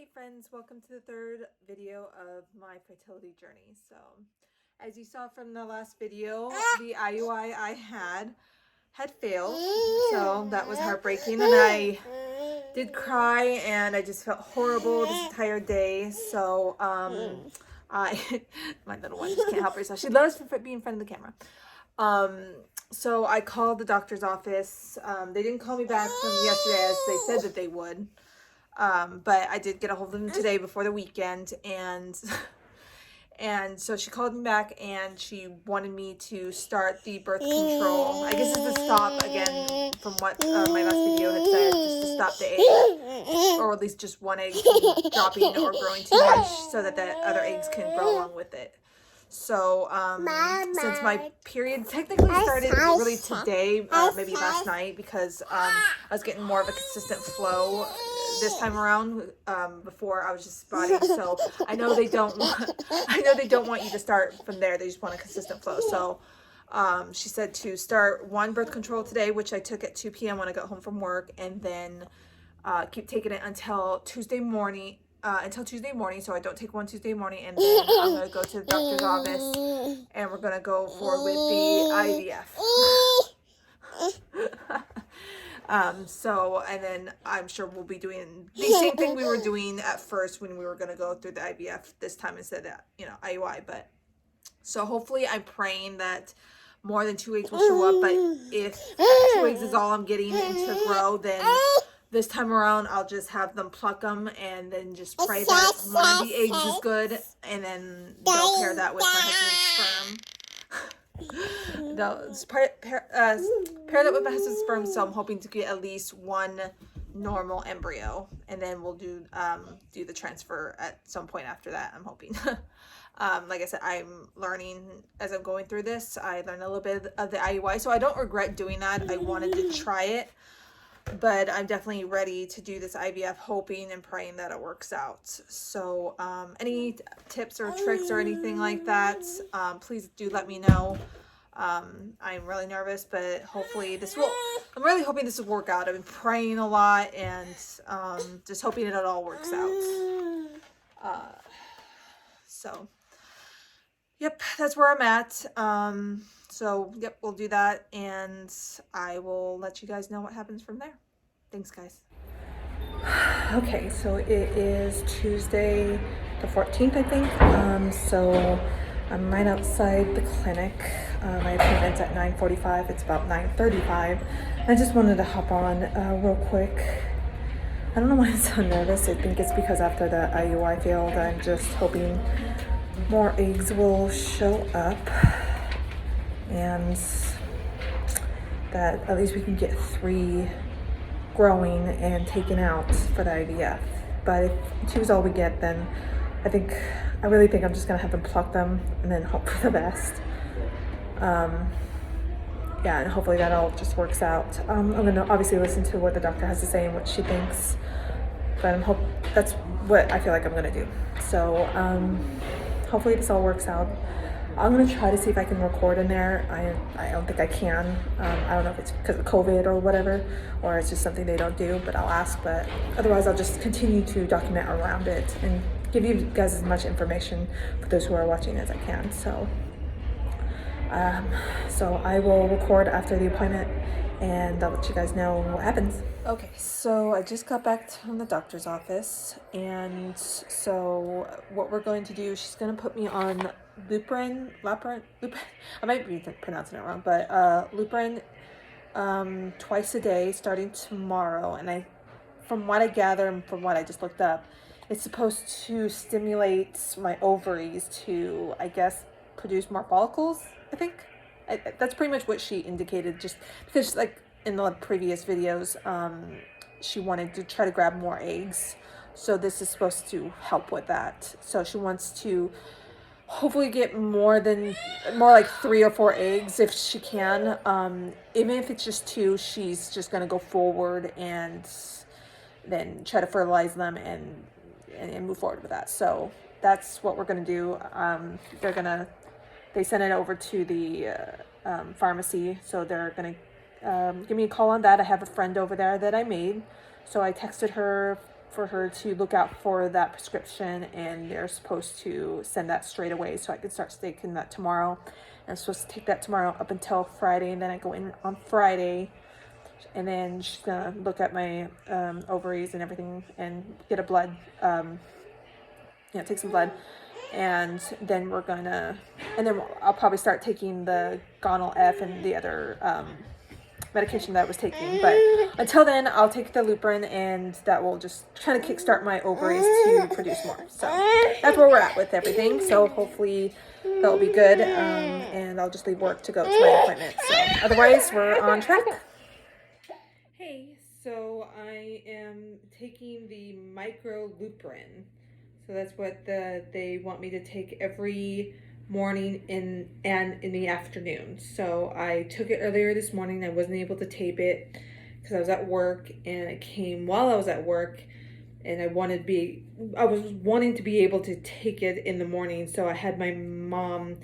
Hey friends, welcome to the third video of my fertility journey. So as you saw from the last video, the IUI I had failed, so that was heartbreaking, and I did cry and I just felt horrible this entire day. So my little one just can't help herself. She loves to be in front of the camera. So I called the doctor's office. They didn't call me back from yesterday as they said that they would. But I did get a hold of them today before the weekend, and so she called me back and she wanted me to start the birth control. I guess it's to stop, again, from what my last video had said, just to stop the egg, or at least just one egg from dropping or growing too much so that the other eggs can grow along with it. So since my period technically started really today, maybe last night, because I was getting more of a consistent flow this time around. Before I was just spotting, so I know they don't want you to start from there. They just want a consistent flow. So she said to start one birth control today, which I took at 2 p.m. when I got home from work, and then keep taking it until Tuesday morning. So I don't take one Tuesday morning, and then I'm going to go to the doctor's office and we're going to go forward with the IVF. So, and then I'm sure we'll be doing the same thing we were doing at first when we were going to go through the IVF this time instead of, IUI. But so hopefully I'm praying that more than 2 eggs will show up, but if 2 eggs is all I'm getting to grow, then this time around, I'll just have them pluck them and then just pray that one of the eggs is good, and then they'll pair that with my husband's sperm. They'll pair that with my husband's sperm, so I'm hoping to get at least one normal embryo, and then we'll do the transfer at some point after that, I'm hoping. Like I said, I'm learning as I'm going through this. I learned a little bit of the IUI, so I don't regret doing that. I wanted to try it. But I'm definitely ready to do this IVF, hoping and praying that it works out. So any tips or tricks or anything like that, please do let me know. I'm really nervous, but hopefully I'm really hoping this will work out. I've been praying a lot and just hoping it all works out. So, yep, that's where I'm at. So, yep, we'll do that, and I will let you guys know what happens from there. Thanks, guys. Okay, so it is Tuesday the 14th, I think. So I'm right outside the clinic. My appointment's at 9:45. It's about 9:35. I just wanted to hop on real quick. I don't know why I'm so nervous. I think it's because after the IUI failed, I'm just hoping more eggs will show up, and that at least we can get 3 growing and taken out for the IVF. But if 2 is all we get, then I really think I'm just gonna have them pluck them and then hope for the best. Yeah, and hopefully that all just works out. I'm gonna obviously listen to what the doctor has to say and what she thinks, but that's what I feel like I'm gonna do. So hopefully this all works out. I'm going to try to see if I can record in there. I don't think I can. I don't know if it's because of COVID or whatever, or it's just something they don't do, but I'll ask. But otherwise, I'll just continue to document around it and give you guys as much information for those who are watching as I can. So I will record after the appointment, and I'll let you guys know what happens. Okay, so I just got back from the doctor's office, and so what we're going to do, she's going to put me on Luprin, I might be pronouncing it wrong, but Luprin twice a day starting tomorrow. And from what I gather and from what I just looked up, it's supposed to stimulate my ovaries to, I guess, produce more follicles, I think. That's pretty much what she indicated, just because, like, in the previous videos, she wanted to try to grab more eggs. So this is supposed to help with that. So she wants to hopefully get more like 3 or 4 eggs if she can. Even if it's just 2, she's just going to go forward and then try to fertilize them and move forward with that. So that's what we're going to do. They sent it over to the pharmacy, so they're going to give me a call on that. I have a friend over there that I made, so I texted her for her to look out for that prescription, and they're supposed to send that straight away so I can start taking that tomorrow. I'm supposed to take that tomorrow up until Friday, and then I go in on Friday, and then she's gonna look at my ovaries and everything and get a blood, take some blood, and then I'll probably start taking the Gonal F and the other medication that I was taking. But until then, I'll take the Lupron, and that will just kind of kickstart my ovaries to produce more. So that's where we're at with everything. So hopefully that'll be good, and I'll just leave work to go to my appointment. So otherwise, we're on track. Hey, so I am taking the micro Lupron. So that's what they want me to take every morning and in the afternoon. So I took it earlier this morning. I wasn't able to tape it because I was at work, and it came while I was at work, and I was wanting to be able to take it in the morning. So I had my mom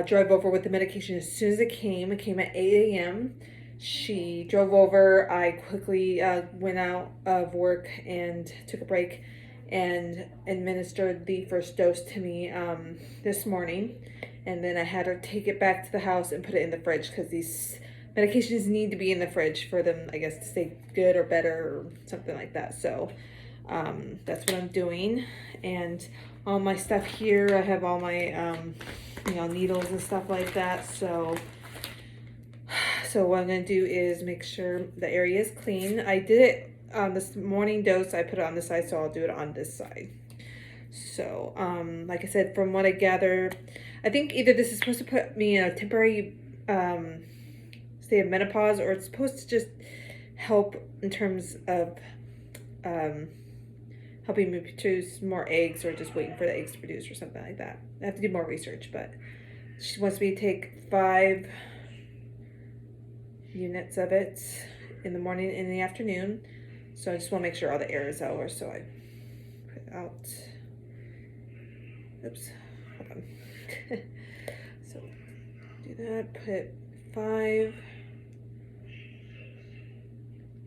drive over with the medication as soon as it came. It came at 8 a.m. She drove over. I quickly went out of work and took a break and administered the first dose to me this morning. And then I had her take it back to the house and put it in the fridge, because these medications need to be in the fridge for them, I guess, to stay good or better or something like that. So that's what I'm doing. And all my stuff here, I have all my needles and stuff like that. So what I'm going to do is make sure the area is clean. I did it on this morning dose. I put it on this side, so I'll do it on this side. So, like I said, from what I gather, I think either this is supposed to put me in a temporary state of menopause, or it's supposed to just help in terms of helping me produce more eggs, or just waiting for the eggs to produce or something like that. I have to do more research, but she wants me to take 5 units of it in the morning and in the afternoon. So I just want to make sure all the air is out. So I put out, oops, hold on. So do that, put 5.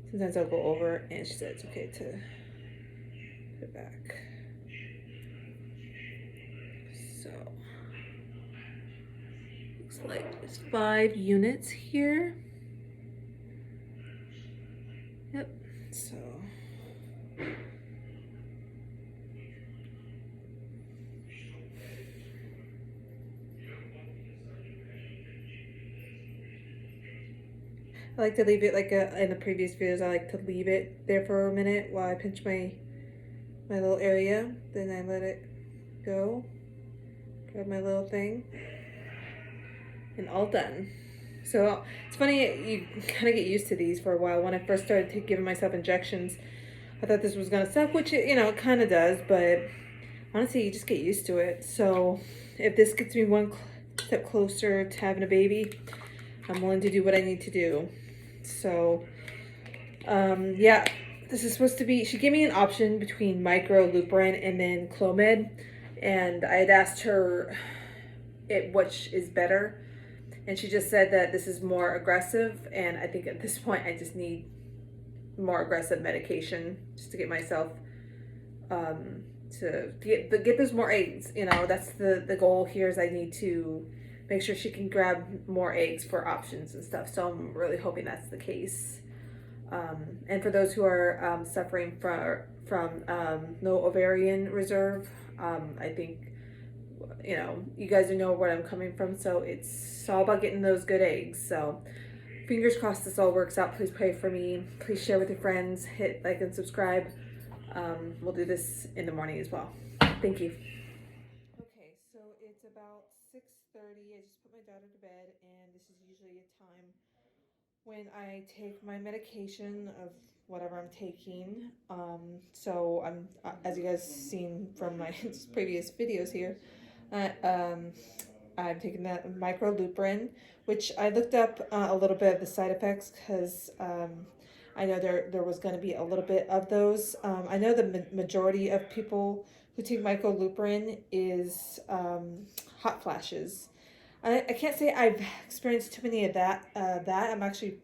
Sometimes I'll go over, and she said it's okay to put it back. So looks like there's 5 units here. Yep, so I like to leave it in the previous videos, I like to leave it there for a minute while I pinch my little area. Then I let it go, grab my little thing, and all done. So it's funny, you kind of get used to these for a while. When I first started giving myself injections, I thought this was going to suck, which it kind of does, but honestly, you just get used to it. So if this gets me one step closer to having a baby, I'm willing to do what I need to do. So yeah, this is supposed to be, she gave me an option between micro Lupron and then Clomid, and I had asked her which is better, and she just said that this is more aggressive, and I think at this point I just need more aggressive medication just to get myself to get those more eggs. That's the goal here, is I need to make sure she can grab more eggs for options and stuff. So I'm really hoping that's the case. And for those who are suffering from no ovarian reserve, I think you guys know where I'm coming from. So it's all about getting those good eggs. So fingers crossed this all works out. Please pray for me. Please share with your friends. Hit like and subscribe. We'll do this in the morning as well. Thank you. Okay, so it's about 6:30. I just put my daughter to bed, and this is usually a time when I take my medication of whatever I'm taking. So I'm, as you guys seen from my previous videos here, I'm taking that micro Lupron, which I looked up a little bit of the side effects, because I know there was going to be a little bit of those. I know the majority of people who take micro Lupron is hot flashes. I can't say I've experienced too many of that. I'm actually,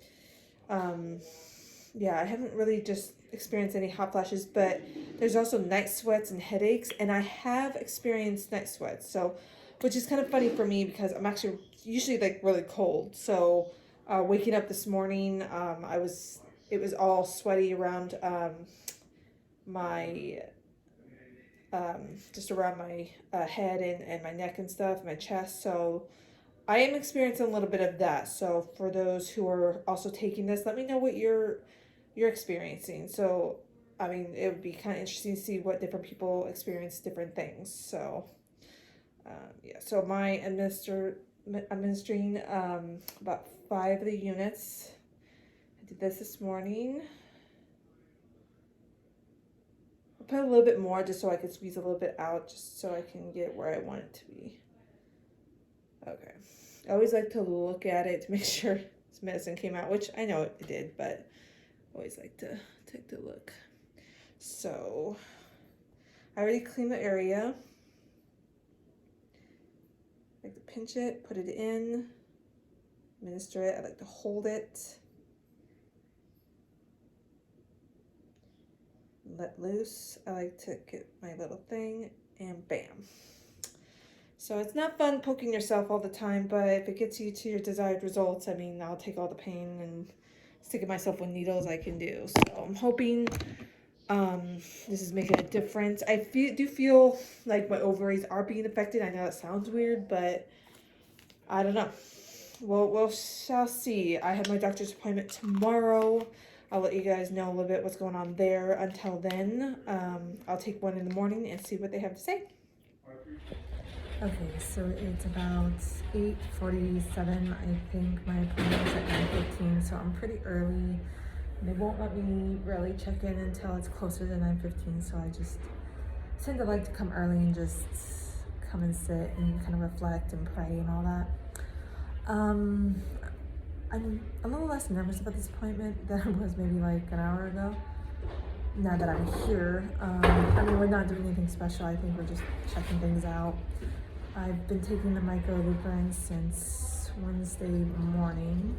yeah, I haven't really just experience any hot flashes, but there's also night sweats and headaches, and I have experienced night sweats, so which is kind of funny for me because I'm actually usually like really cold. So waking up this morning, it was all sweaty around my just around my head and my neck and stuff, my chest. So I am experiencing a little bit of that. So for those who are also taking this, let me know what you're experiencing. So I mean, it would be kind of interesting to see what different people experience different things. So yeah, so my administering about 5 of the units. I did this morning. I'll put a little bit more just so I can squeeze a little bit out, just so I can get where I want it to be. Okay. I always like to look at it to make sure this medicine came out, which I know it did, but I always like to take a look. So I already cleaned the area. I like to pinch it, put it in, administer it. I like to hold it, let loose. I like to get my little thing and bam. So it's not fun poking yourself all the time, but if it gets you to your desired results, I mean, I'll take all the pain and sticking myself with needles I can do. So I'm hoping this is making a difference. I do feel like my ovaries are being affected. I know that sounds weird, but I don't know. We'll shall see. I have my doctor's appointment tomorrow. I'll let you guys know a little bit what's going on there. Until then, I'll take one in the morning and see what they have to say. Okay, so it's about 8:47. I think my appointment is at 9:15, so I'm pretty early. They won't let me really check in until it's closer to 9:15, so I just tend to like to come early and just come and sit and kind of reflect and pray and all that. I'm a little less nervous about this appointment than I was maybe like an hour ago. Now that I'm here, I mean, we're not doing anything special. I think we're just checking things out. I've been taking the microluprin since Wednesday morning,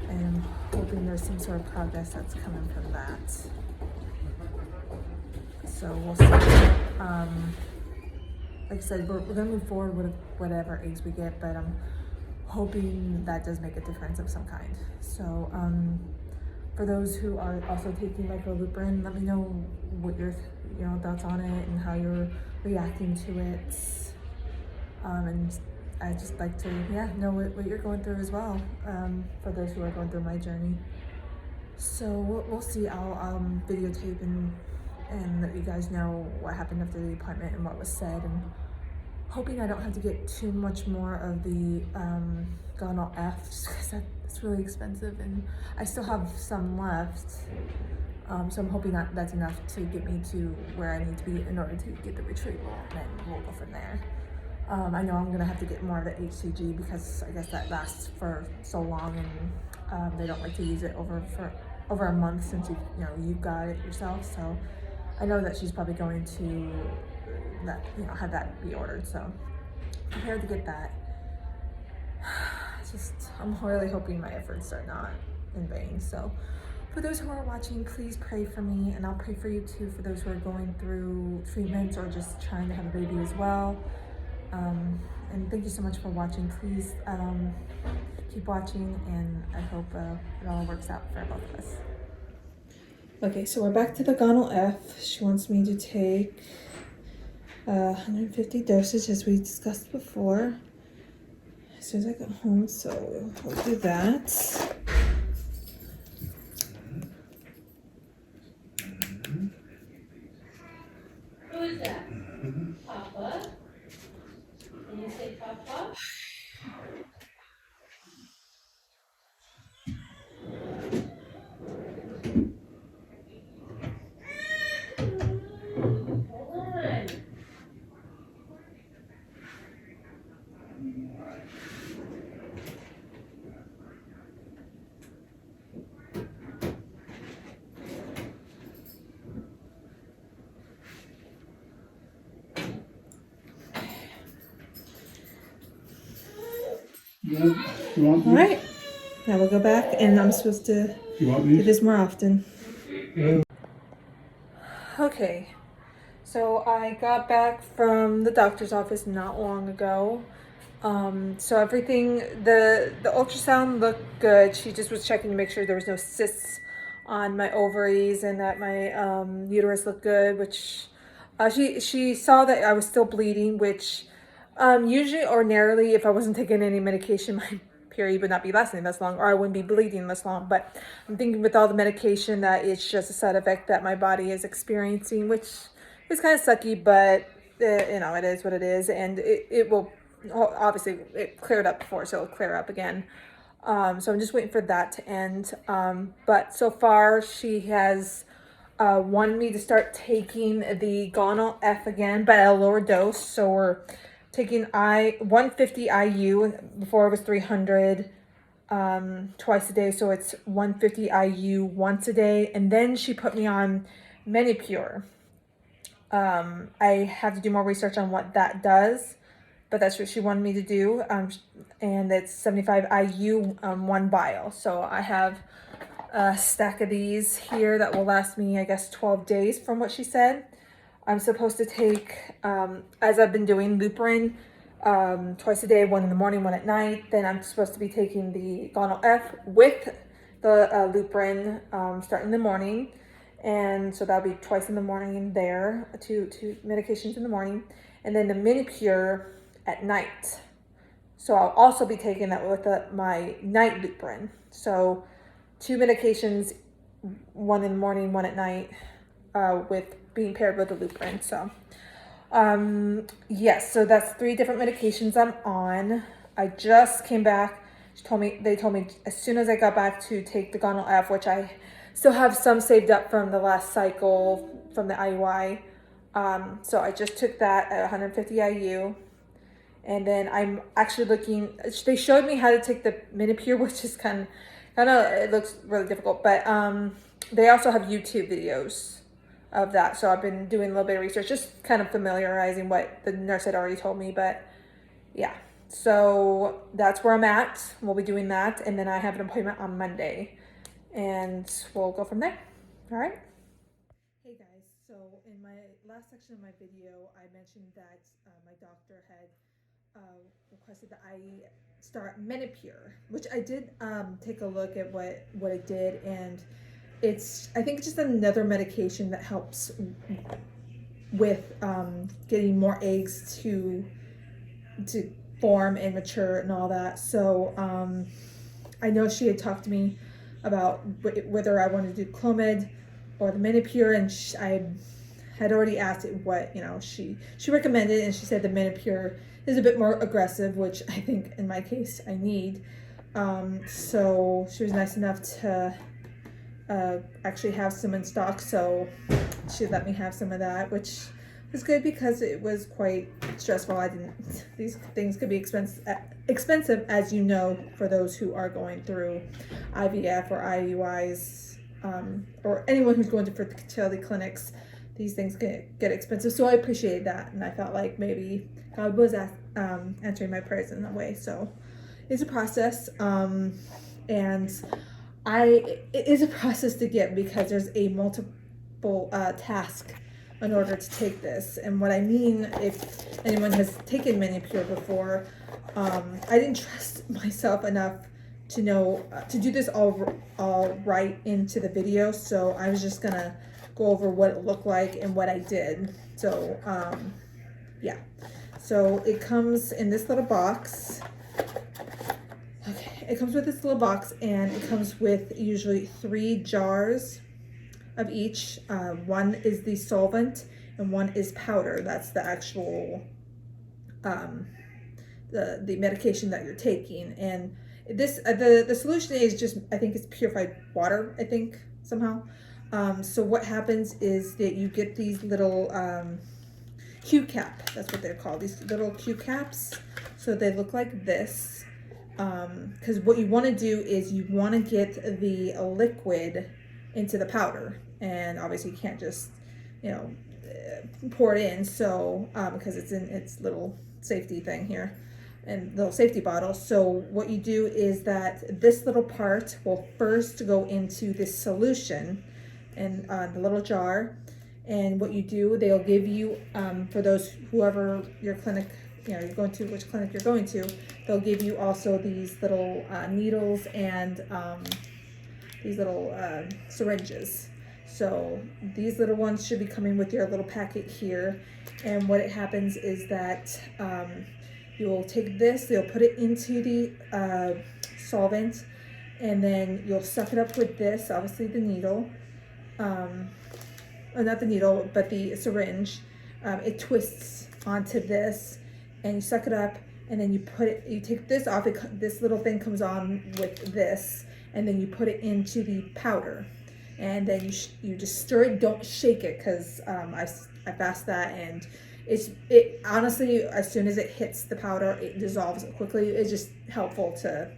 and I'm hoping there's some sort of progress that's coming from that. So we'll see. Like I said, we're going to move forward with whatever eggs we get, but I'm hoping that does make a difference of some kind. So for those who are also taking microluprin, let me know what your thoughts on it and how you're reacting to it. And I just like to know what you're going through as well, for those who are going through my journey. So we'll see. I'll videotape and let you guys know what happened after the appointment and what was said, and hoping I don't have to get too much more of the Gonal F, just because that's really expensive, and I still have some left. So I'm hoping that's enough to get me to where I need to be in order to get the retrieval, and then we'll go from there. I know I'm gonna have to get more of the HCG because I guess that lasts for so long, and they don't like to use it over a month since you've got it yourself. So I know that she's probably going to have that be ordered. So prepared to get that. I'm really hoping my efforts are not in vain. So for those who are watching, please pray for me, and I'll pray for you too, for those who are going through treatments or just trying to have a baby as well. And thank you so much for watching. Please keep watching, and I hope it all works out for both of us. Okay, so we're back to the Gonal F. She wants me to take 150 dosage, as we discussed before, as soon as I get home, so we'll do that. Who is that? Papa? Can you say Papa? Hold on. All right, now we'll go back, and I'm supposed to do this more often. Okay, so I got back from the doctor's office not long ago. So everything, the ultrasound looked good. She just was checking to make sure there was no cysts on my ovaries and that my uterus looked good, which she saw that I was still bleeding, which usually ordinarily if I wasn't taking any medication, my period would not be lasting this long, or I wouldn't be bleeding this long. But I'm thinking with all the medication that it's just a side effect that my body is experiencing, which is kind of sucky, but you know, it is what it is, and it will obviously it cleared up before, so it'll clear up again. So I'm just waiting for that to end. But so far she has wanted me to start taking the Gonal F again, but at a lower dose. So we're taking 150 IU. Before it was 300 twice a day, so it's 150 IU once a day. And then she put me on Menopur. I have to do more research on what that does, but that's what she wanted me to do. And it's 75 IU one vial. So I have a stack of these here that will last me, I guess, 12 days from what she said. I'm supposed to take, as I've been doing, Luprin twice a day, one in the morning, one at night. Then I'm supposed to be taking the Gonal F with the Luprin starting in the morning. And so that'll be twice in the morning there, two medications in the morning. And then the Menopur at night. So I'll also be taking that with my night Luprin. So 2 medications, one in the morning, one at night, with being paired with the Luprin. So yes, so that's 3 different medications I'm on. I just came back. They told me as soon as I got back to take the Gonal F, which I still have some saved up from the last cycle from the IUI. So I just took that at 150 IU. And then I'm actually looking, they showed me how to take the Menopur, which is kind of, it looks really difficult, but they also have YouTube videos of that. So I've been doing a little bit of research, just kind of familiarizing what the nurse had already told me, but yeah. So that's where I'm at. We'll be doing that. And then I have an appointment on Monday and we'll go from there. All right. Hey guys, so in my last section of my video, I mentioned that my doctor had requested that I start Menopur, which I did take a look at what it did, and I think it's just another medication that helps with getting more eggs to form and mature and all that. So I know she had talked to me about whether I wanted to do Clomid or the Menopur, and I had already asked it what she recommended, and she said the Menopur is a bit more aggressive, which I think in my case I need. So she was nice enough to actually have some in stock, so she let me have some of that, which was good because it was quite stressful. These things could be expensive, as you know, for those who are going through IVF or IUIs, or anyone who's going to fertility clinics. These things get expensive, so I appreciate that, and I felt like maybe God was answering my prayers in a way. So it's a process, and it is a process to get, because there's a multiple task in order to take this. And what I mean, if anyone has taken Menopur before, I didn't trust myself enough to know to do this all right into the video, so I was just gonna go over what it looked like and what I did. So yeah, so it comes in this little box. Okay, it comes with this little box, and it comes with usually 3 jars of each. One is the solvent and one is powder. That's the actual the medication that you're taking. And this the solution is just, I think it's purified water, I think, somehow. So what happens is that you get these little Q cap, that's what they're called, these little Q caps. So they look like this, because what you want to do is you want to get the liquid into the powder, and obviously you can't just pour it in, so because it's in its little safety thing here and little safety bottle. So what you do is that this little part will first go into this solution in the little jar. And what you do, they'll give you, for whoever your clinic, you're going to, which clinic you're going to, they'll give you also these little needles and these little syringes. So these little ones should be coming with your little packet here. And what it happens is that you'll take this, they'll put it into the solvent, and then you'll suck it up with this, obviously the needle, or not the needle, but the syringe. It twists onto this, and you suck it up, and then you take this off, this little thing comes on with this, and then you put it into the powder. And then you just stir it, don't shake it, because I fast that, and it honestly, as soon as it hits the powder, it dissolves quickly. It's just helpful to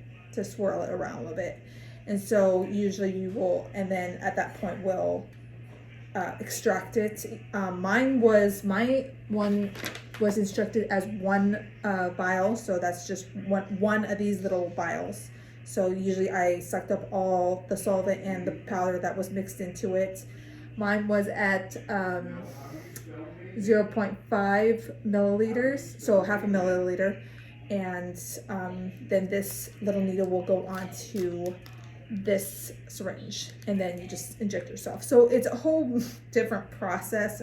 swirl it around a little bit. And so usually you will, and then at that point we'll extract it. My one was instructed as one vial, so that's just one of these little vials. So usually I sucked up all the solvent and the powder that was mixed into it. Mine was at 0.5 milliliters, so half a milliliter. And then this little needle will go onto this syringe, and then you just inject yourself. So it's a whole different process.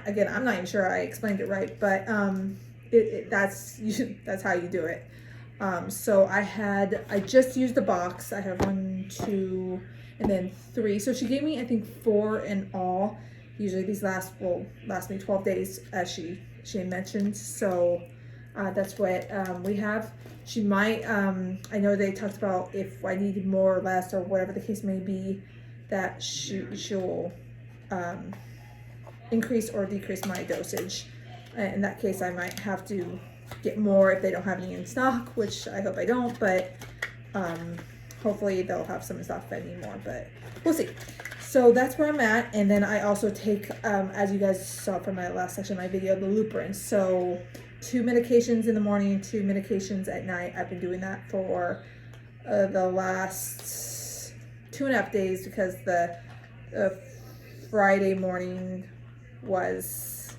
Again, I'm not even sure I explained it right, but that's how you do it. So I just used the box. I have 1, 2, and then 3. So she gave me, I think, 4 in all. Usually these last me 12 days, as she had mentioned. So that's what we have. She might, I know they talked about if I needed more or less, or whatever the case may be, that she'll increase or decrease my dosage. In that case, I might have to get more if they don't have any in stock, which I hope I don't, but hopefully they'll have some in stock if I need more, but we'll see. So that's where I'm at. And then I also take, as you guys saw from my last section of my video, the Luprin. So 2 medications in the morning, 2 medications at night. I've been doing that for the last 2.5 days, because the Friday morning was,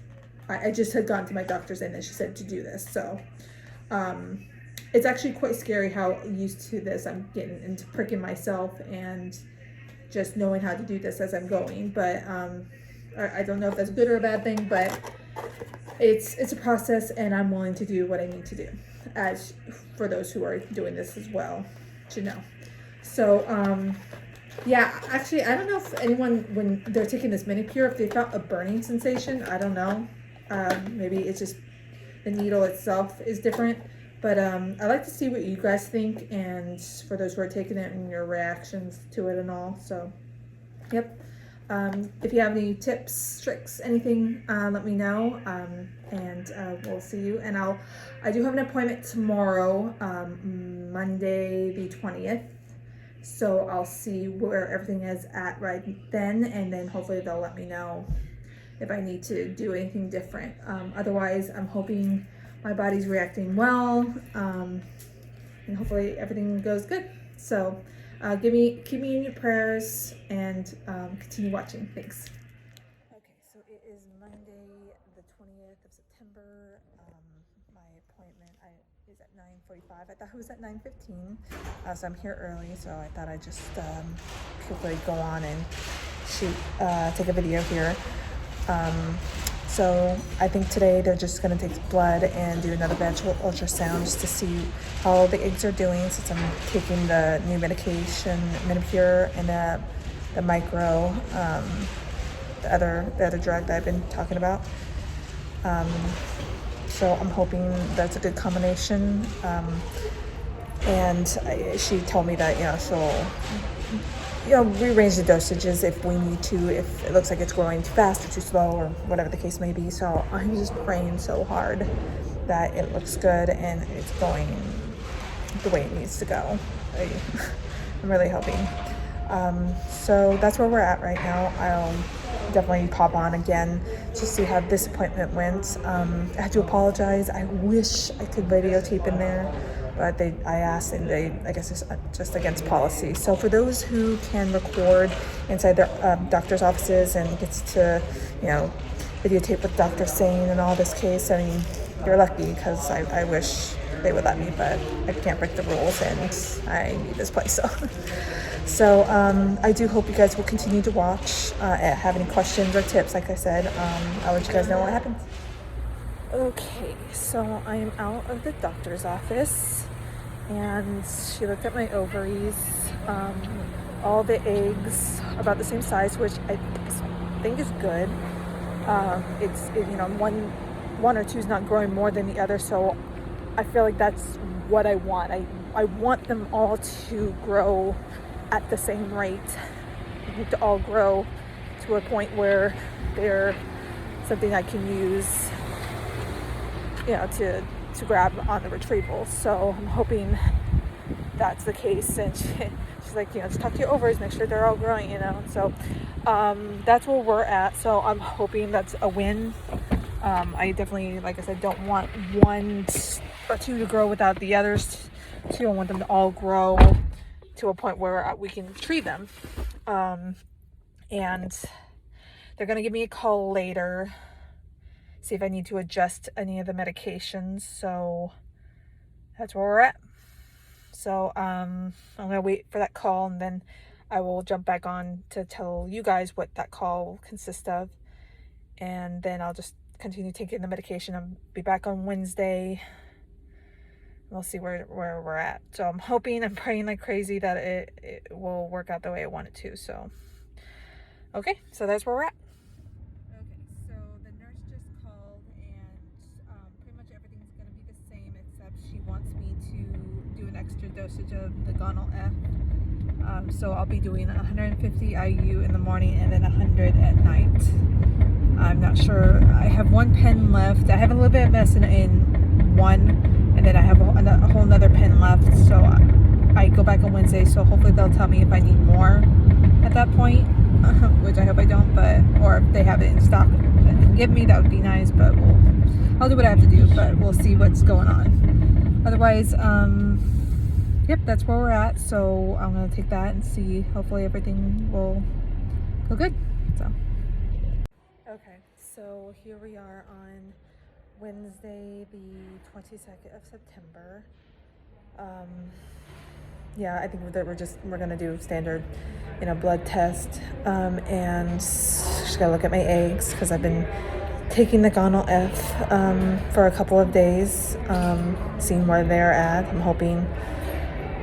I just had gone to my doctor's, and then she said to do this. So it's actually quite scary how used to this I'm getting into, pricking myself and just knowing how to do this as I'm going. But I don't know if that's a good or a bad thing, but it's a process, and I'm willing to do what I need to do, as for those who are doing this as well should know. So yeah, actually, I don't know if anyone, when they're taking this Minipure, if they felt a burning sensation. I don't know. Maybe it's just the needle itself is different. But I'd like to see what you guys think, and for those who are taking it, and your reactions to it and all. So, yep. If you have any tips, tricks, anything, let me know. And we'll see you. And I do have an appointment tomorrow, Monday the 20th. So I'll see where everything is at right then, and then hopefully they'll let me know if I need to do anything different. Otherwise, I'm hoping my body's reacting well, and hopefully everything goes good. So keep me in your prayers, and continue watching. Thanks. Okay, so it is Monday the 20th of September. My appointment is at 9:45. I thought it was at 9:15, so I'm here early, so I thought I'd just quickly go on and take a video here. So I think today they're just going to take blood and do another vaginal ultrasound just to see how the eggs are doing, since I'm taking the new medication, Minipure, and the micro, the other drug that I've been talking about. So I'm hoping that's a good combination. And she told me that, she'll rearrange the dosages if we need to, if it looks like it's growing too fast or too slow, or whatever the case may be. So I'm just praying so hard that it looks good and it's going the way it needs to go. I'm really hoping. So that's where we're at right now. I'll definitely pop on again to see how this appointment went. I have to apologize. I wish I could videotape in there. but I asked, and I guess it's just against policy. So for those who can record inside their doctor's offices and gets to, videotape what the doctor's saying in all this case, I mean, you're lucky, because I wish they would let me, but I can't break the rules, and I need this place. So I do hope you guys will continue to watch. Have any questions or tips, like I said, I'll let you guys know what happens. Okay, so I am out of the doctor's office, and she looked at my ovaries. All the eggs about the same size, which I think is good. One or two is not growing more than the other, so I feel like that's what I want. I want them all to grow at the same rate. They need to all grow to a point where they're something I can use, to grab on the retrieval. So I'm hoping that's the case. And she's like, just talk to your ovaries, make sure they're all growing, So that's where we're at. So I'm hoping that's a win. I definitely, like I said, don't want one or two to grow without the others. So I want them to all grow to a point where we can retrieve them. And they're going to give me a call later, see if I need to adjust any of the medications. So that's where we're at. So I'm going to wait for that call, and then I will jump back on to tell you guys what that call will consist of. And then I'll just continue taking the medication. I'll be back on Wednesday. We'll see where we're at. So I'm hoping, I'm praying like crazy that it will work out the way I want it to. So, okay, so that's where we're at. Okay, so the nurse just called, and pretty much everything's going to be the same, except she wants me to do an extra dosage of the Gonal F. So I'll be doing 150 IU in the morning and then 100 at night. I'm not sure. I have one pen left. I have a little bit of medicine in one, and then I have a whole nother pen left. So I go back on Wednesday, so hopefully they'll tell me if I need more at that point, which I hope I don't, or if they have it in stock and give me, that would be nice, but I'll do what I have to do, but we'll see what's going on. Otherwise, yep, that's where we're at. So I'm going to take that and see, hopefully everything will go good. So. Okay, so here we are on Wednesday, the 22nd of September. Yeah, I think that we're gonna do standard, blood test, and just gotta look at my eggs, because I've been taking the Gonal F for a couple of days, seeing where they're at. I'm hoping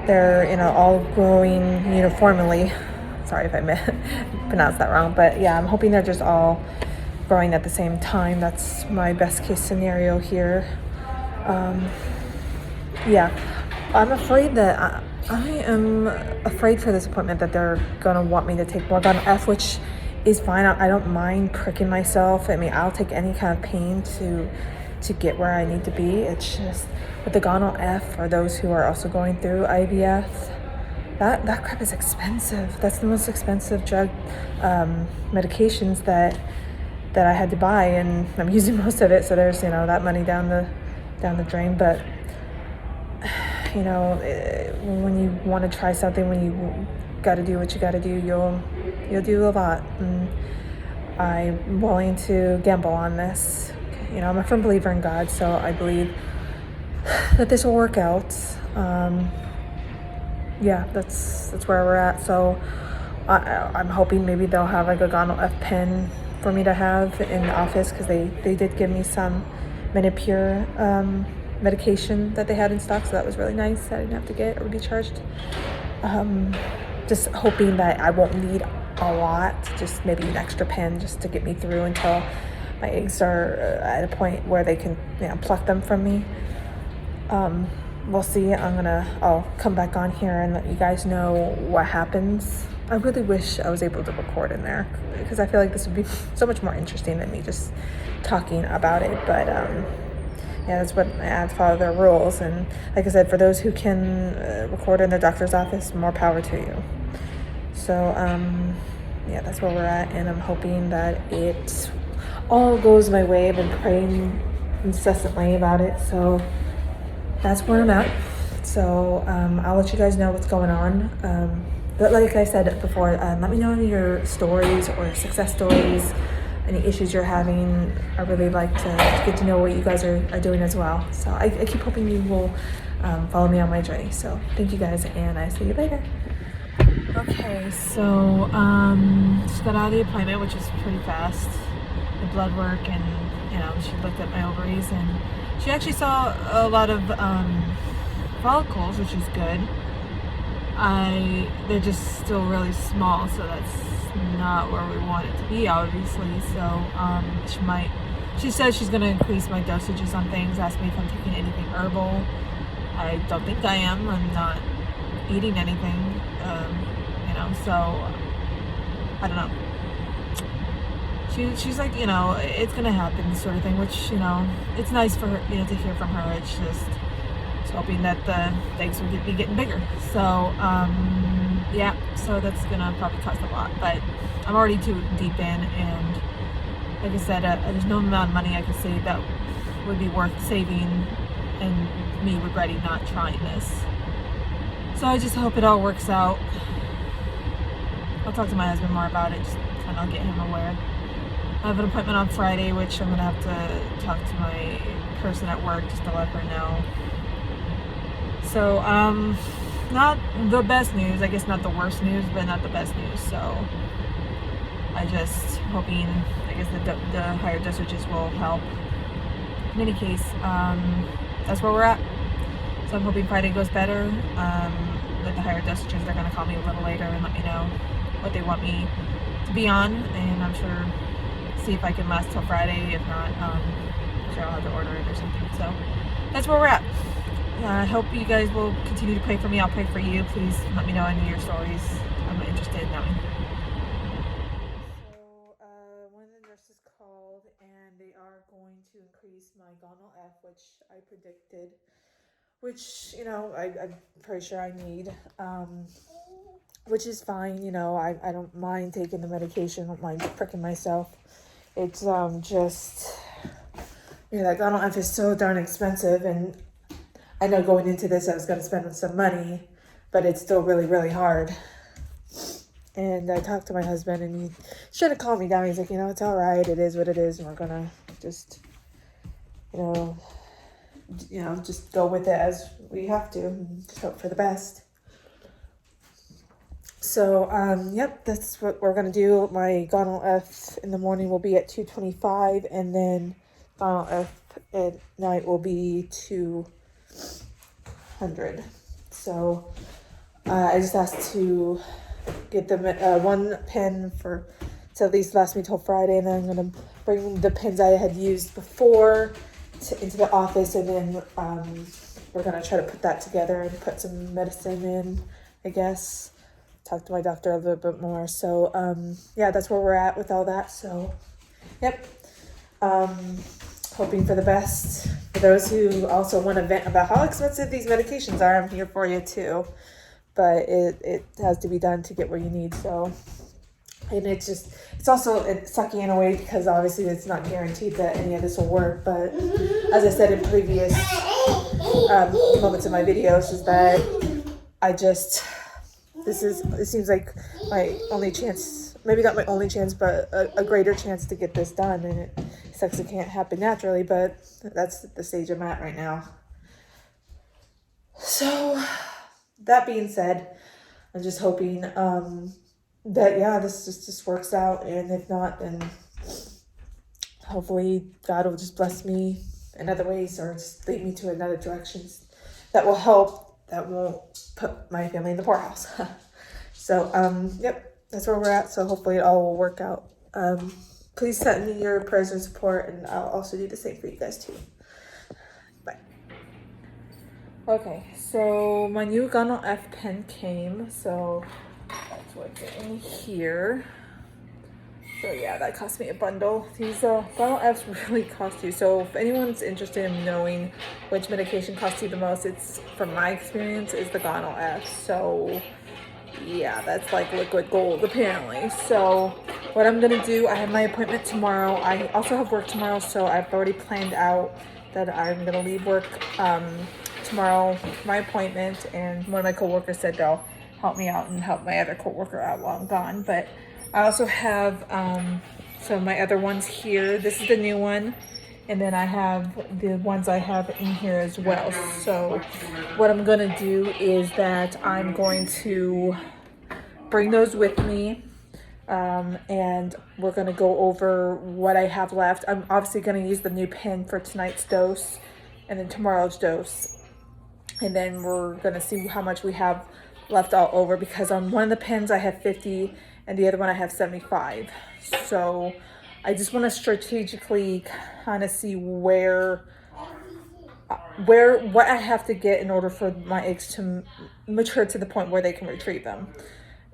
they're all growing uniformly. Sorry if I pronounced that wrong, but yeah, I'm hoping they're just all growing at the same time. That's my best case scenario here. Yeah, I'm afraid that I am afraid for this appointment that they're gonna want me to take more Gonal F, which is fine. I don't mind pricking myself. I mean, I'll take any kind of pain to get where I need to be. It's just with the Gonal F, for those who are also going through IVF, that crap is expensive. That's the most expensive drug medications that I had to buy, and I'm using most of it, so there's that money down the drain. But when you want to try something, when you got to do what you got to do, you'll do a lot, and I'm willing to gamble on this. I'm a firm believer in God, so I believe that this will work out. Yeah, that's where we're at. So I'm hoping maybe they'll have like a Gonal F pen for me to have in the office, because they did give me some Menopur medication that they had in stock, so that was really nice. I didn't have to get or be charged. Just hoping that I won't need a lot, just maybe an extra pen just to get me through until my eggs are at a point where they can pluck them from me. We'll see. I'll come back on here and let you guys know what happens. I really wish I was able to record in there, because I feel like this would be so much more interesting than me just talking about it. But that's what I have to follow their rules. And like I said, for those who can record in their doctor's office, more power to you. So that's where we're at, and I'm hoping that it all goes my way. I've been praying incessantly about it, so that's where I'm at. So I'll let you guys know what's going on. But like I said before, let me know your stories or success stories, any issues you're having. I really like to get to know what you guys are doing as well. So I keep hoping you will follow me on my journey. So thank you guys, and I see you later. Okay, so just got out of the appointment, which is pretty fast. The blood work, and she looked at my ovaries, and she actually saw a lot of follicles, which is good. They're just still really small, so that's not where we want it to be, obviously. So she says she's gonna increase my dosages on things, ask me if I'm taking anything herbal. I don't think I am. I'm not eating anything, so I don't know. She's like, it's gonna happen, sort of thing, which, it's nice for her, to hear from her. It's just hoping that the eggs will be getting bigger. So, yeah, so that's gonna probably cost a lot, but I'm already too deep in, and like I said, there's no amount of money I could save that would be worth saving and me regretting not trying this. So I just hope it all works out. I'll talk to my husband more about it, just kind of get him aware. I have an appointment on Friday, which I'm going to have to talk to my person at work just to let her know. So, not the best news. I guess not the worst news, but not the best news. So, I just hoping, I guess the higher dosages will help. In any case, that's where we're at. So I'm hoping Friday goes better. With the higher dosages, they're going to call me a little later and let me know what they want me to be on, and I'm sure see if I can last till Friday. If not, I'm sure I'll have to order it or something. So that's where we're at. I hope you guys will continue to pray for me. I'll pray for you. Please let me know any of your stories. I'm interested in knowing. So one of the nurses called, and they are going to increase my Gonal F, which I predicted, which I'm pretty sure I need, which is fine. I don't mind taking the medication. I don't mind pricking myself. It's just that Gonal F is so darn expensive, and I know going into this I was going to spend some money, but it's still really, really hard. And I talked to my husband, and he should have calmed me down. He's like, it's all right. It is what it is, and we're going to just, just go with it as we have to and just hope for the best. So, yep, that's what we're going to do. My Gonal F in the morning will be at 225, and then Gonal F at night will be 200. So, I just asked to get the one pen to at least last me till Friday, and then I'm going to bring the pens I had used before into the office, and then we're going to try to put that together and put some medicine in, I guess. Talk to my doctor a little bit more. So, yeah, that's where we're at with all that. So, yep. Hoping for the best. For those who also want to vent about how expensive these medications are, I'm here for you too. But it has to be done to get where you need. So, and it's also sucky in a way, because obviously it's not guaranteed that any of this will work. But as I said in previous moments of my videos, is that it seems like my only chance, maybe not my only chance, but a greater chance to get this done. And it sucks it can't happen naturally, but that's the stage I'm at right now. So that being said, I'm just hoping that, this just works out. And if not, then hopefully God will just bless me in other ways, or just lead me to another direction that will help, that won't put my family in the poorhouse. So, yep, that's where we're at. So hopefully it all will work out. Please send me your prayers and support, and I'll also do the same for you guys too. Bye. Okay, so my new Gonal F pen came, so that's what's in here. So yeah, that cost me a bundle. These Gonal Fs really cost you. So if anyone's interested in knowing which medication costs you the most, it's, from my experience, is the Gonal F. So yeah, that's like liquid gold apparently. So what I'm gonna do, I have my appointment tomorrow. I also have work tomorrow, so I've already planned out that I'm gonna leave work tomorrow for my appointment, and one of my coworkers said they'll help me out and help my other coworker out while I'm gone. But I also have some of my other ones here. This is the new one, and then I have the ones I have in here as well. So what I'm gonna do is that I'm going to bring those with me, and we're gonna go over what I have left. I'm obviously gonna use the new pen for tonight's dose and then tomorrow's dose, and then we're gonna see how much we have left all over, because on one of the pens I have 50 and the other one I have 75. So I just want to strategically kind of see what I have to get in order for my eggs to mature to the point where they can retrieve them.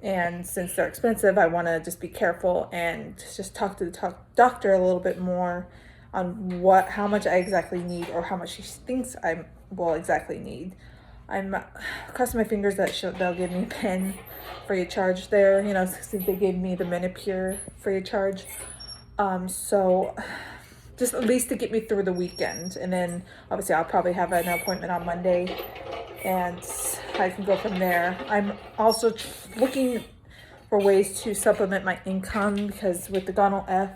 And since they're expensive, I want to just be careful and just talk to the doctor a little bit more on how much I exactly need, or how much she thinks I will exactly need. I'm crossing my fingers that they'll give me a pen free of charge there, you know, since they gave me the Menopur free of charge. So just at least to get me through the weekend, and then obviously I'll probably have an appointment on Monday, and I can go from there. I'm also looking for ways to supplement my income, because with the Gonal F,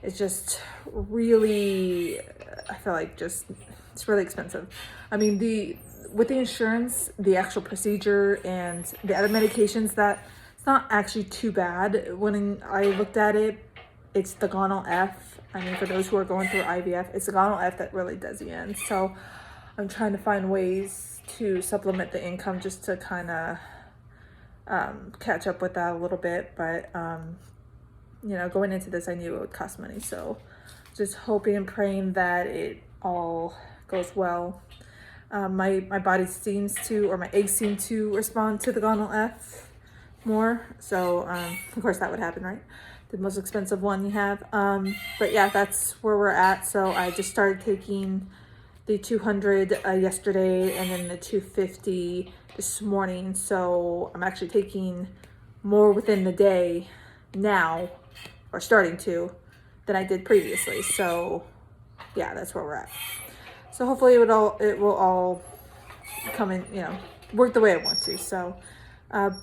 it's just really, I feel like it's really expensive. I mean, with the insurance, the actual procedure and the other medications, that it's not actually too bad. When I looked at it, it's the Gonal F. I mean, for those who are going through IVF, it's the Gonal F that really does the end. So I'm trying to find ways to supplement the income just to kind of catch up with that a little bit. But you know, going into this, I knew it would cost money. So just hoping and praying that it all goes well. My body seems to, or my eggs seem to respond to the Gonal F more. So of course that would happen, right? The most expensive one you have. But yeah, that's where we're at. So I just started taking the 200 yesterday, and then the 250 this morning. So I'm actually taking more within the day now, or starting to, than I did previously. So yeah, that's where we're at. So hopefully it will all come in, you know, work the way I want to. So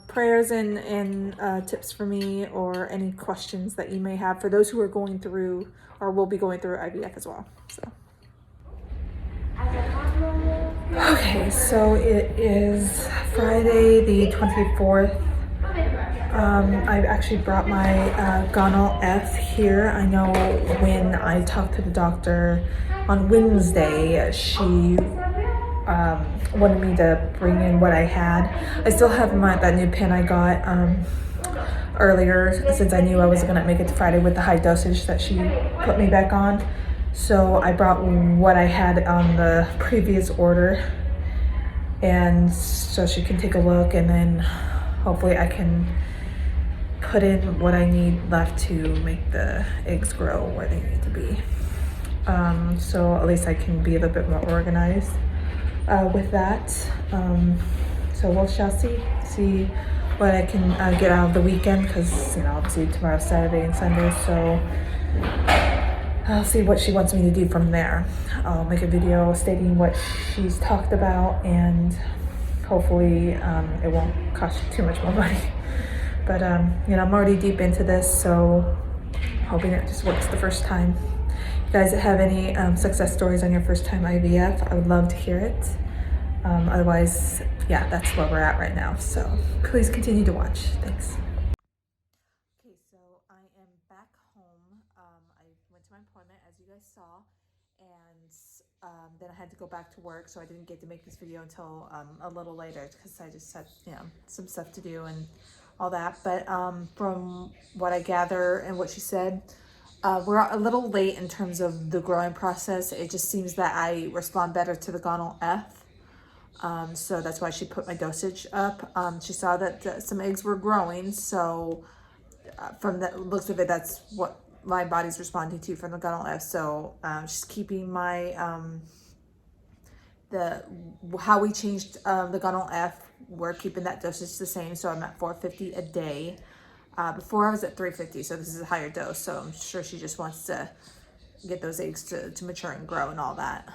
prayers and tips for me, or any questions that you may have for those who are going through or will be going through IVF as well. So okay, so it is Friday the 24th. I actually brought my Gonal F here. I know when I talked to the doctor on Wednesday, she wanted me to bring in what I had. I still have that new pen I got earlier, since I knew I wasn't gonna make it to Friday with the high dosage that she put me back on. So I brought what I had on the previous order, and so she can take a look, and then hopefully I can put in what I need left to make the eggs grow where they need to be. So at least I can be a little bit more organized with that. So we shall see what I can get out of the weekend, because you know, obviously tomorrow's Saturday and Sunday, so I'll see what she wants me to do from there. I'll make a video stating what she's talked about, and hopefully it won't cost too much more money. But you know, I'm already deep into this, so hoping it just works the first time. If you guys have any success stories on your first time IVF, I would love to hear it. Otherwise, yeah, that's where we're at right now. So please continue to watch. Thanks. Okay, so I am back home. I went to my appointment, as you guys saw, and then I had to go back to work, so I didn't get to make this video until a little later, because I just had, you know, some stuff to do and all that. But from what I gather and what she said, we're a little late in terms of the growing process. It just seems that I respond better to the Gonal F. So that's why she put my dosage up. She saw that some eggs were growing, so from the looks of it, that's what my body's responding to from the Gonal F. So she's keeping my how we changed the Gonal F. We're keeping that dosage the same, so I'm at 450 a day. Before I was at 350, so this is a higher dose. So I'm sure she just wants to get those eggs to mature and grow and all that.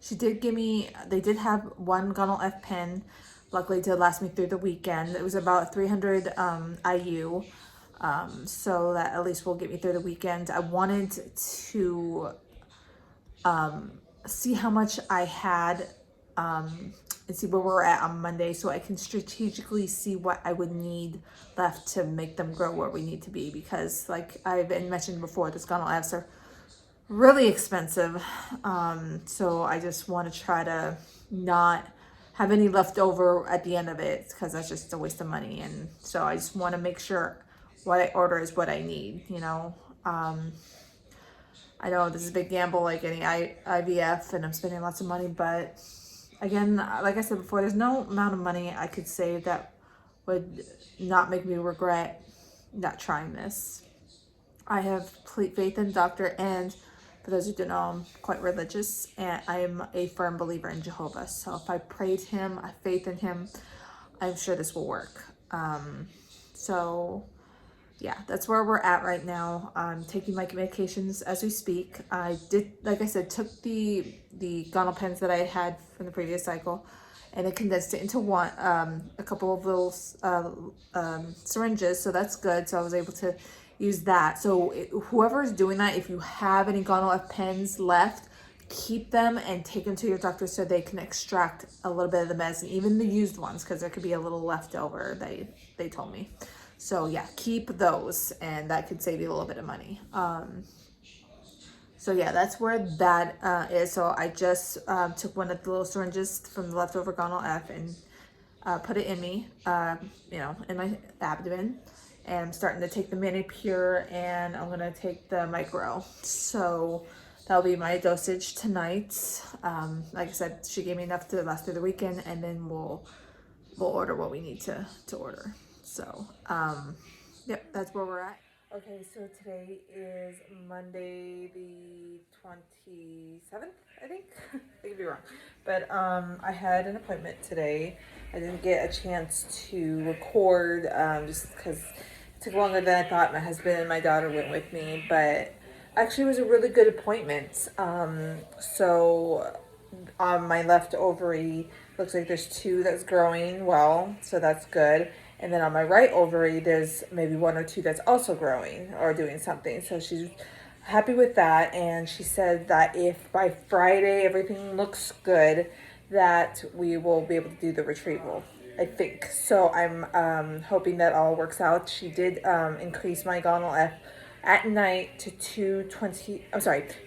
She did give me, they did have one Gonal F pen, luckily to last me through the weekend. It was about 300 IU, so that at least will get me through the weekend. I wanted to see how much I had and see where we're at on Monday so I can strategically see what I would need left to make them grow where we need to be, because like I've mentioned before, the Gonal Fs are really expensive. So I just want to try to not have any left over at the end of it, because that's just a waste of money. And so I just want to make sure what I order is what I need, you know. I know this is a big gamble, like any IVF, and I'm spending lots of money, but again, like I said before, there's no amount of money I could save that would not make me regret not trying this. I have complete faith in the doctor, and for those who don't know, I'm quite religious, and I am a firm believer in Jehovah. So if I pray to him, I have faith in him, I'm sure this will work. So yeah, that's where we're at right now. I'm taking my medications as we speak. I did, like I said, took the Gonal pens that I had from the previous cycle, and it condensed it into one, a couple of little syringes. So that's good. So I was able to use that. So whoever is doing that, if you have any Gonal F pens left, keep them and take them to your doctor so they can extract a little bit of the medicine, even the used ones, because there could be a little left over. They told me. So yeah, keep those, and that could save you a little bit of money. So yeah, that's where that is. So I just took one of the little syringes from the leftover Gonal F and put it in me, in my abdomen. And I'm starting to take the mini pure, and I'm gonna take the micro. So that'll be my dosage tonight. Like I said, she gave me enough to last through the weekend, and then we'll order what we need to order. So, yep, that's where we're at. Okay, so today is Monday the 27th, I think. I could be wrong. But I had an appointment today. I didn't get a chance to record just because it took longer than I thought. My husband and my daughter went with me, but actually it was a really good appointment. So on my left ovary, looks like there's 2 that's growing well, so that's good. And then on my right ovary, there's maybe 1 or 2 that's also growing or doing something. So she's happy with that. And she said that if by Friday everything looks good, that we will be able to do the retrieval, I think. So I'm hoping that all works out. She did increase my Gonal F at night to 220,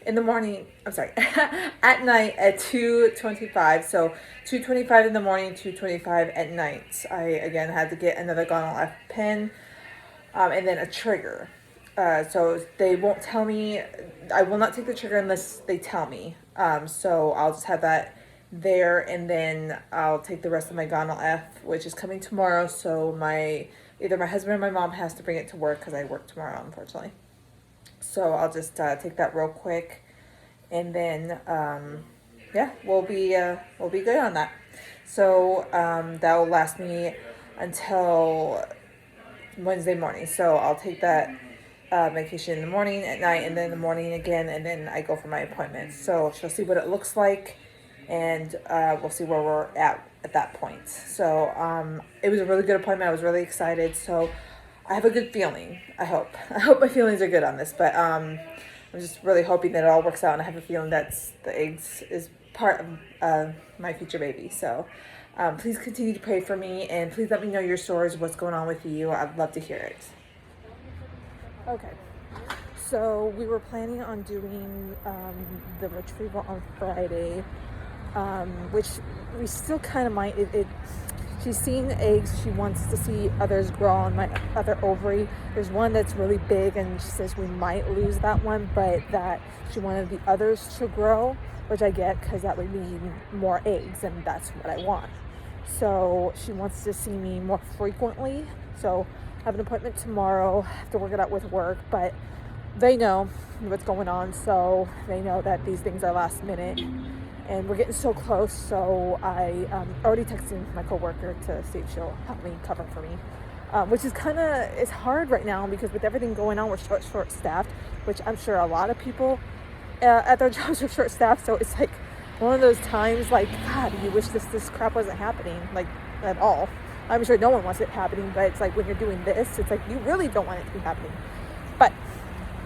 in the morning, at night at 225. So 225 in the morning, 225 at night. I, again, had to get another Gonal F pen, and then a trigger. So they won't tell me, I will not take the trigger unless they tell me. So I'll just have that there, and then I'll take the rest of my Gonal F, which is coming tomorrow. So either my husband or my mom has to bring it to work, because I work tomorrow, unfortunately. So I'll just take that real quick, and then we'll be good on that. So that will last me until Wednesday morning. So I'll take that medication in the morning, at night, and then in the morning again, and then I go for my appointment. So she'll see what it looks like, and we'll see where we're at that point. So it was a really good appointment. I was really excited. So I have a good feeling. I hope my feelings are good on this, but I'm just really hoping that it all works out, and I have a feeling that the eggs is part of my future baby. So please continue to pray for me, and please let me know your stories, what's going on with you. I'd love to hear it. Okay, so we were planning on doing the retrieval on Friday, which we still kind of might. She's seen eggs. She wants to see others grow on my other ovary. There's one that's really big, and she says we might lose that one, but that she wanted the others to grow, which I get, because that would mean more eggs, and that's what I want. So she wants to see me more frequently. So I have an appointment tomorrow. I have to work it out with work, but they know what's going on, so they know that these things are last minute. And we're getting so close, so I already texted my coworker to see if she'll help me cover for me, which is it's hard right now, because with everything going on, we're short-staffed, which I'm sure a lot of people at their jobs are short-staffed. So it's like one of those times, like, God, you wish this crap wasn't happening, like, at all. I'm sure no one wants it happening, but it's like when you're doing this, it's like you really don't want it to be happening. But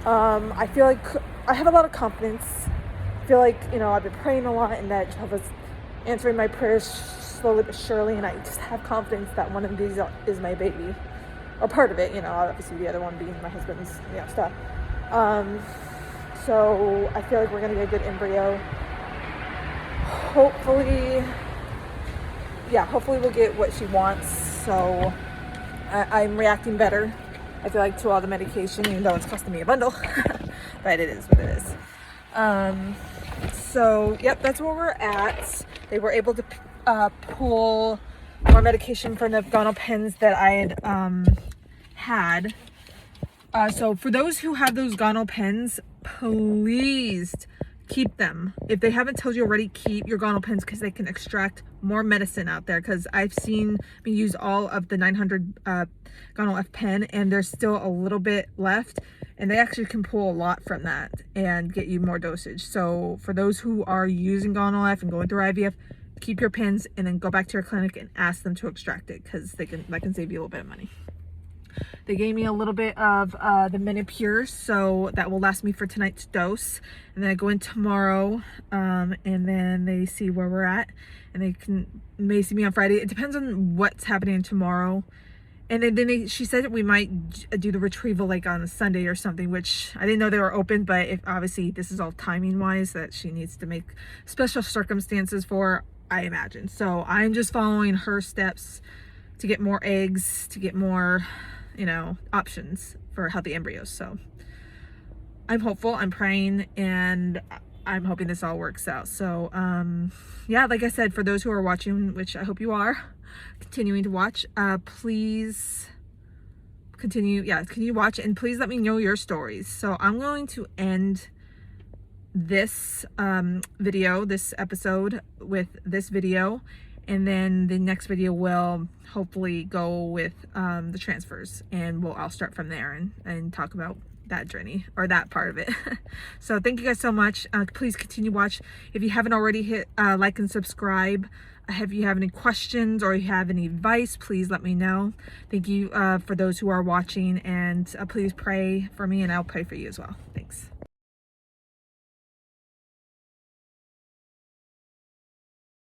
I feel like I have a lot of confidence. I feel like, I've been praying a lot and that Jehovah's answering my prayers slowly but surely, and I just have confidence that one of these is my baby, or part of it, obviously the other one being my husband's, stuff. So I feel like we're gonna get a good embryo. Hopefully we'll get what she wants. So I'm reacting better, I feel like, to all the medication, even though it's costing me a bundle. But it is what it is. So yep, that's where we're at. They were able to pull more medication from the Gonal pens that I had. So for those who have those Gonal pens, please keep them. If they haven't told you already, keep your Gonal pens, because they can extract more medicine out there. Because I've seen me use all of the 900 Gonal F pen, and there's still a little bit left, and they actually can pull a lot from that and get you more dosage. So for those who are using Gonal F and going through IVF, keep your pens and then go back to your clinic and ask them to extract it, because that can save you a little bit of money. They gave me a little bit of the Minipure, so that will last me for tonight's dose. And then I go in tomorrow, and then they see where we're at, and they may see me on Friday. It depends on what's happening tomorrow. And then she said that we might do the retrieval like on a Sunday or something, which I didn't know they were open, but if obviously this is all timing wise that she needs to make special circumstances for, I imagine. So I'm just following her steps to get more eggs, to get more, options for healthy embryos. So I'm hopeful, I'm praying, and I'm hoping this all works out. So yeah, like I said, for those who are watching, which I hope you are continuing to watch, please continue watch, and please let me know your stories. So I'm going to end this this episode with this video, and then the next video will hopefully go with the transfers, and I'll start from there and talk about that journey, or that part of it. So thank you guys so much. Please continue watch. If you haven't already, hit like and subscribe. If you have any questions or you have any advice, please let me know. Thank you for those who are watching, and please pray for me, and I'll pray for you as well. Thanks.